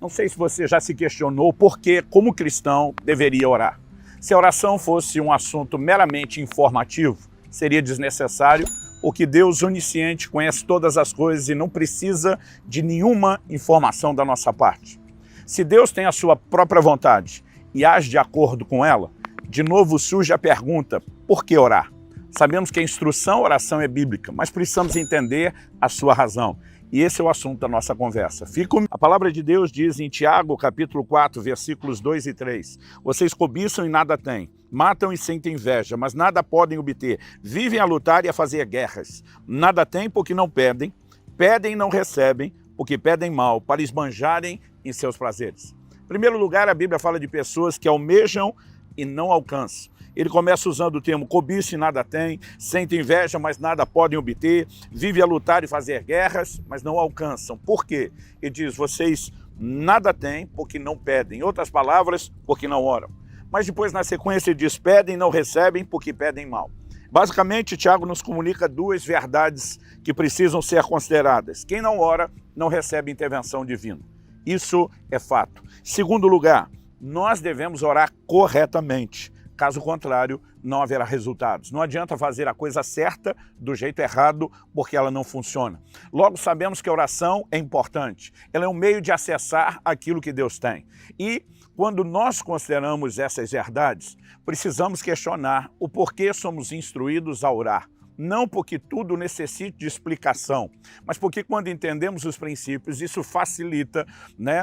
Não sei se você já se questionou por que, como cristão, deveria orar. Se a oração fosse um assunto meramente informativo, seria desnecessário, porque Deus onisciente conhece todas as coisas e não precisa de nenhuma informação da nossa parte. Se Deus tem a sua própria vontade e age de acordo com ela, de novo surge a pergunta, por que orar? Sabemos que a instrução, a oração é bíblica, mas precisamos entender a sua razão. E esse é o assunto da nossa conversa. A palavra de Deus diz em Tiago, capítulo 4, versículos 2 e 3. Vocês cobiçam e nada têm, matam e sentem inveja, mas nada podem obter. Vivem a lutar e a fazer guerras. Nada têm porque não pedem, pedem e não recebem, porque pedem mal, para esbanjarem em seus prazeres. Em primeiro lugar, a Bíblia fala de pessoas que almejam e não alcançam. Ele começa usando o termo cobiça e nada tem, sentem inveja, mas nada podem obter, vivem a lutar e fazer guerras, mas não alcançam. Por quê? Ele diz, vocês nada têm porque não pedem. Em outras palavras, porque não oram. Mas depois, na sequência, ele diz, pedem e não recebem porque pedem mal. Basicamente, Tiago nos comunica duas verdades que precisam ser consideradas. Quem não ora, não recebe intervenção divina. Isso é fato. Segundo lugar, nós devemos orar corretamente. Caso contrário, não haverá resultados. Não adianta fazer a coisa certa do jeito errado, porque ela não funciona. Logo, sabemos que a oração é importante. Ela é um meio de acessar aquilo que Deus tem. E quando nós consideramos essas verdades, precisamos questionar o porquê somos instruídos a orar. Não porque tudo necessite de explicação, mas porque quando entendemos os princípios, isso facilita,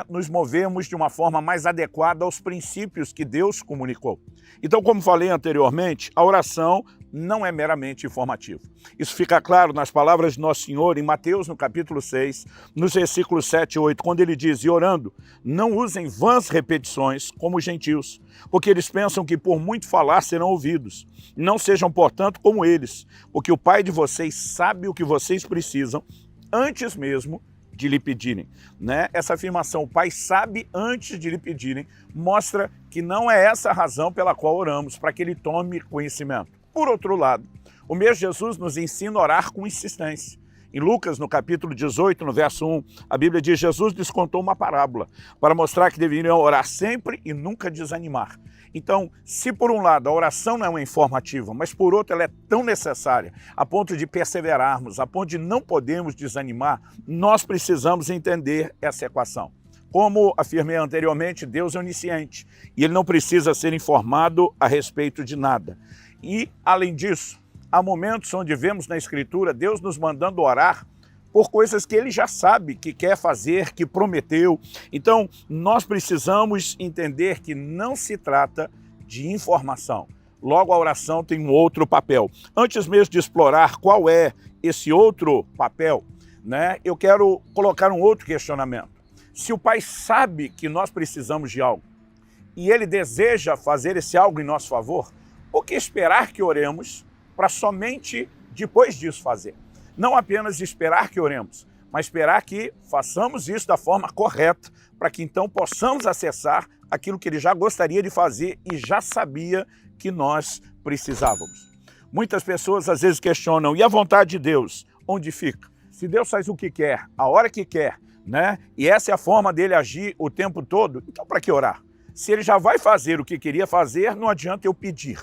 nos movermos de uma forma mais adequada aos princípios que Deus comunicou. Então, como falei anteriormente, a oração não é meramente informativa. Isso fica claro nas palavras de Nosso Senhor em Mateus, no capítulo 6, nos versículos 7 e 8, quando ele diz, e orando, não usem vãs repetições como os gentios, porque eles pensam que por muito falar serão ouvidos. Não sejam, portanto, como eles, porque o Pai de vocês sabe o que vocês precisam antes mesmo de lhe pedirem. Essa afirmação, o Pai sabe antes de lhe pedirem, mostra que não é essa a razão pela qual oramos, para que ele tome conhecimento. Por outro lado, o mesmo Jesus nos ensina a orar com insistência. Em Lucas, no capítulo 18, no verso 1, a Bíblia diz, Jesus lhes contou uma parábola para mostrar que deveriam orar sempre e nunca desanimar. Então, se por um lado a oração não é informativa, mas por outro ela é tão necessária, a ponto de perseverarmos, a ponto de não podermos desanimar, nós precisamos entender essa equação. Como afirmei anteriormente, Deus é onisciente e ele não precisa ser informado a respeito de nada. E, além disso, há momentos onde vemos na Escritura Deus nos mandando orar por coisas que ele já sabe que quer fazer, que prometeu. Então, nós precisamos entender que não se trata de informação. Logo, a oração tem um outro papel. Antes mesmo de explorar qual é esse outro papel, eu quero colocar um outro questionamento. Se o Pai sabe que nós precisamos de algo e ele deseja fazer esse algo em nosso favor, por que esperar que oremos para somente depois disso fazer? Não apenas esperar que oremos, mas esperar que façamos isso da forma correta, para que então possamos acessar aquilo que ele já gostaria de fazer e já sabia que nós precisávamos. Muitas pessoas às vezes questionam, e a vontade de Deus, onde fica? Se Deus faz o que quer, a hora que quer, e essa é a forma dele agir o tempo todo, então para que orar? Se ele já vai fazer o que queria fazer, não adianta eu pedir.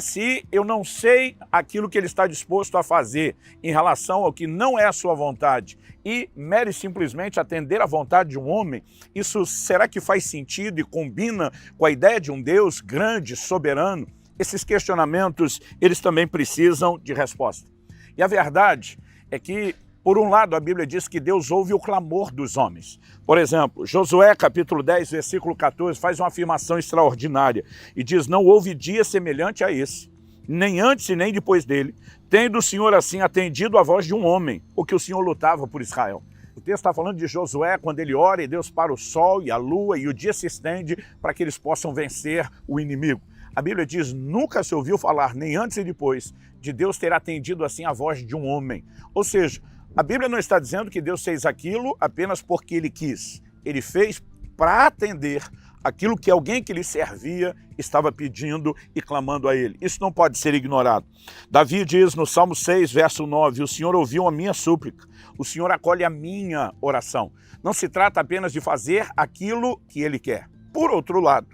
Se eu não sei aquilo que ele está disposto a fazer em relação ao que não é a sua vontade e mere simplesmente atender à vontade de um homem, isso será que faz sentido e combina com a ideia de um Deus grande, soberano? Esses questionamentos, eles também precisam de resposta. E a verdade é que, por um lado, a Bíblia diz que Deus ouve o clamor dos homens. Por exemplo, Josué, capítulo 10, versículo 14, faz uma afirmação extraordinária e diz, não houve dia semelhante a esse, nem antes e nem depois dele, tendo o Senhor assim atendido a voz de um homem, porque o Senhor lutava por Israel. O texto está falando de Josué, quando ele ora e Deus para o sol e a lua e o dia se estende para que eles possam vencer o inimigo. A Bíblia diz, nunca se ouviu falar, nem antes e depois, de Deus ter atendido assim a voz de um homem. Ou seja, a Bíblia não está dizendo que Deus fez aquilo apenas porque ele quis. Ele fez para atender aquilo que alguém que lhe servia estava pedindo e clamando a ele. Isso não pode ser ignorado. Davi diz no Salmo 6, verso 9, o Senhor ouviu a minha súplica, o Senhor acolhe a minha oração. Não se trata apenas de fazer aquilo que ele quer. Por outro lado,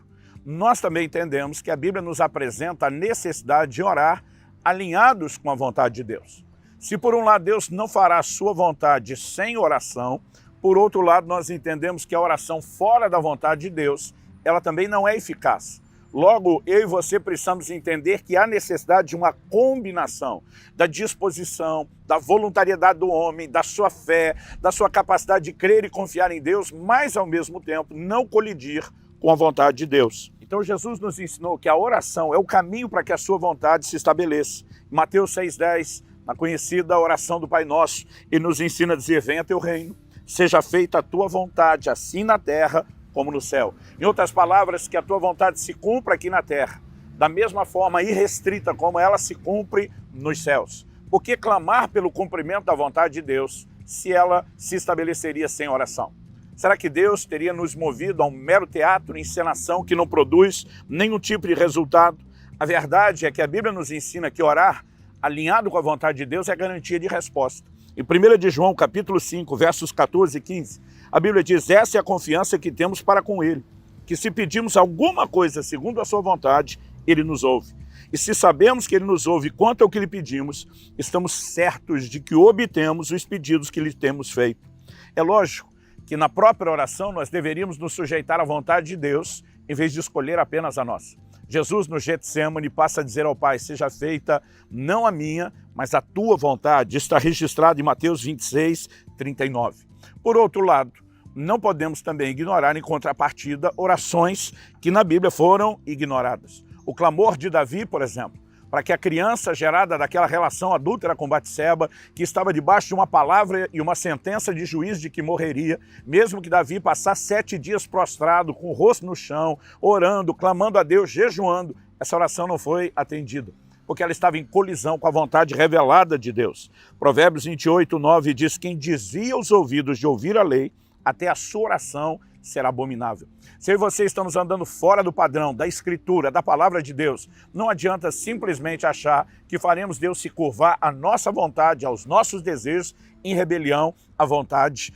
nós também entendemos que a Bíblia nos apresenta a necessidade de orar alinhados com a vontade de Deus. Se por um lado Deus não fará a sua vontade sem oração, por outro lado nós entendemos que a oração fora da vontade de Deus, ela também não é eficaz. Logo, eu e você precisamos entender que há necessidade de uma combinação da disposição, da voluntariedade do homem, da sua fé, da sua capacidade de crer e confiar em Deus, mas ao mesmo tempo não colidir com a vontade de Deus. Então Jesus nos ensinou que a oração é o caminho para que a sua vontade se estabeleça. Em Mateus 6,10, na conhecida oração do Pai Nosso, ele nos ensina a dizer, venha teu reino, seja feita a tua vontade, assim na terra como no céu. Em outras palavras, que a tua vontade se cumpra aqui na terra, da mesma forma irrestrita como ela se cumpre nos céus. Por que clamar pelo cumprimento da vontade de Deus se ela se estabeleceria sem oração? Será que Deus teria nos movido a um mero teatro, encenação que não produz nenhum tipo de resultado? A verdade é que a Bíblia nos ensina que orar alinhado com a vontade de Deus é garantia de resposta. Em 1 de João, capítulo 5, versos 14 e 15, a Bíblia diz, essa é a confiança que temos para com Ele, que se pedimos alguma coisa segundo a sua vontade, Ele nos ouve. E se sabemos que Ele nos ouve quanto ao que lhe pedimos, estamos certos de que obtemos os pedidos que lhe temos feito. É lógico que na própria oração nós deveríamos nos sujeitar à vontade de Deus, em vez de escolher apenas a nossa. Jesus no Getsemane passa a dizer ao Pai, seja feita não a minha, mas a tua vontade. Está registrado em Mateus 26, 39. Por outro lado, não podemos também ignorar em contrapartida orações que na Bíblia foram ignoradas. O clamor de Davi, por exemplo, para que a criança gerada daquela relação adúltera com Batseba, que estava debaixo de uma palavra e uma sentença de juiz de que morreria, mesmo que Davi passasse 7 dias prostrado, com o rosto no chão, orando, clamando a Deus, jejuando, essa oração não foi atendida, porque ela estava em colisão com a vontade revelada de Deus. Provérbios 28, 9 diz, quem desvia os ouvidos de ouvir a lei, até a sua oração será abominável. Se eu e você estamos andando fora do padrão, da Escritura, da Palavra de Deus, não adianta simplesmente achar que faremos Deus se curvar à nossa vontade, aos nossos desejos, em rebelião à vontade,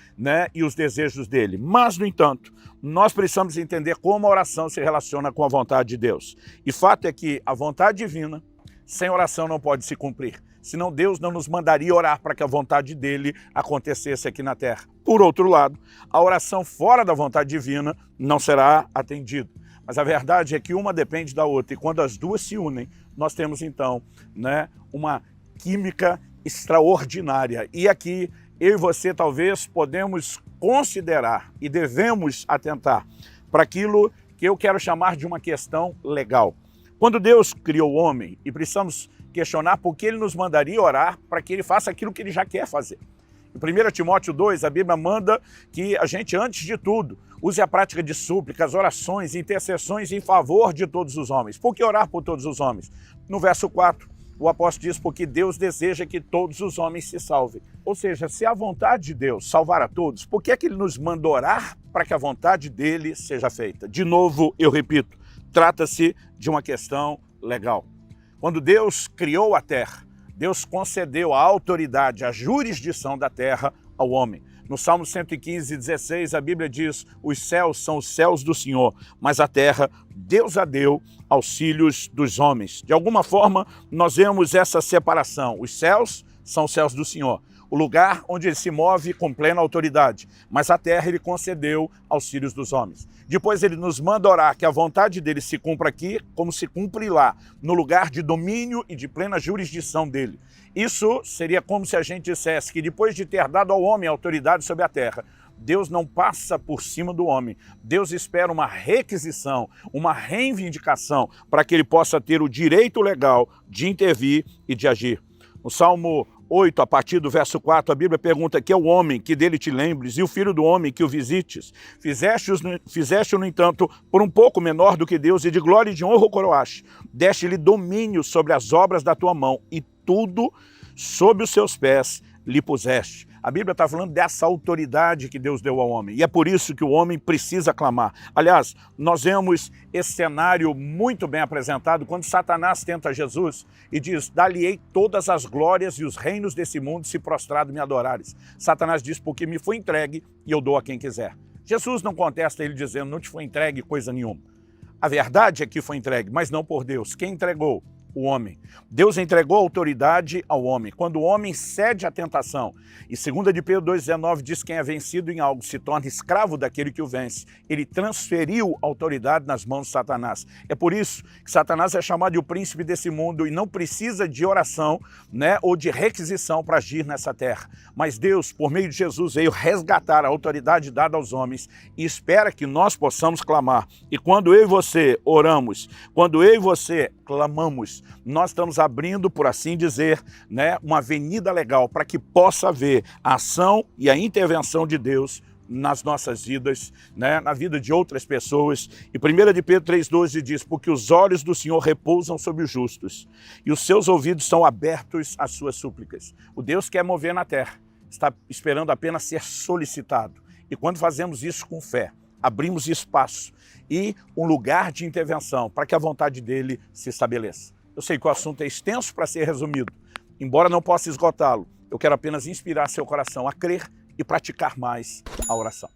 e os desejos dele. Mas, no entanto, nós precisamos entender como a oração se relaciona com a vontade de Deus. E fato é que a vontade divina, sem oração, não pode se cumprir. Senão Deus não nos mandaria orar para que a vontade dele acontecesse aqui na terra. Por outro lado, a oração fora da vontade divina não será atendida. Mas a verdade é que uma depende da outra. E quando as duas se unem, nós temos então uma química extraordinária. E aqui, eu e você talvez podemos considerar e devemos atentar para aquilo que eu quero chamar de uma questão legal. Quando Deus criou o homem, e precisamos questionar por que ele nos mandaria orar para que ele faça aquilo que ele já quer fazer. Em 1 Timóteo 2, a Bíblia manda que a gente, antes de tudo, use a prática de súplicas, orações, intercessões em favor de todos os homens. Por que orar por todos os homens? No verso 4, o apóstolo diz, porque Deus deseja que todos os homens se salvem. Ou seja, se a vontade de Deus salvar a todos, por que é que ele nos manda orar para que a vontade dele seja feita? De novo, eu repito, trata-se de uma questão legal. Quando Deus criou a terra, Deus concedeu a autoridade, a jurisdição da terra ao homem. No Salmo 115, 16, a Bíblia diz, os céus são os céus do Senhor, mas a terra Deus a deu aos filhos dos homens. De alguma forma, nós vemos essa separação. Os céus são os céus do Senhor, o lugar onde ele se move com plena autoridade, mas a terra ele concedeu aos filhos dos homens. Depois ele nos manda orar que a vontade dele se cumpra aqui, como se cumpre lá, no lugar de domínio e de plena jurisdição dele. Isso seria como se a gente dissesse que depois de ter dado ao homem a autoridade sobre a terra, Deus não passa por cima do homem. Deus espera uma requisição, uma reivindicação, para que ele possa ter o direito legal de intervir e de agir. No Salmo 8, a partir do verso 4, a Bíblia pergunta que é o homem que dele te lembres e o filho do homem que o visites. Fizeste-o, no entanto, por um pouco menor do que Deus e de glória e de honra o coroaste. Deste-lhe domínio sobre as obras da tua mão e tudo sob os seus pés lhe puseste. A Bíblia está falando dessa autoridade que Deus deu ao homem. E é por isso que o homem precisa clamar. Aliás, nós vemos esse cenário muito bem apresentado quando Satanás tenta Jesus e diz: dar-lhe-ei todas as glórias e os reinos desse mundo se prostrado me adorares. Satanás diz: porque me foi entregue e eu dou a quem quiser. Jesus não contesta ele dizendo: não te foi entregue coisa nenhuma. A verdade é que foi entregue, mas não por Deus. Quem entregou? O homem. Deus entregou a autoridade ao homem. Quando o homem cede à tentação, e 2 de Pedro 2,19 diz: quem é vencido em algo se torna escravo daquele que o vence. Ele transferiu a autoridade nas mãos de Satanás. É por isso que Satanás é chamado de o príncipe desse mundo e não precisa de oração, né, ou de requisição para agir nessa terra. Mas Deus, por meio de Jesus, veio resgatar a autoridade dada aos homens e espera que nós possamos clamar. E quando eu e você oramos, quando eu e você clamamos, nós estamos abrindo, por assim dizer, né, uma avenida legal para que possa haver a ação e a intervenção de Deus nas nossas vidas, né, na vida de outras pessoas. E 1 de Pedro 3,12 diz: porque os olhos do Senhor repousam sobre os justos e os seus ouvidos são abertos às suas súplicas. O Deus quer mover na terra, está esperando apenas ser solicitado. E quando fazemos isso com fé, abrimos espaço e um lugar de intervenção para que a vontade dele se estabeleça. Eu sei que o assunto é extenso para ser resumido. Embora não possa esgotá-lo, eu quero apenas inspirar seu coração a crer e praticar mais a oração.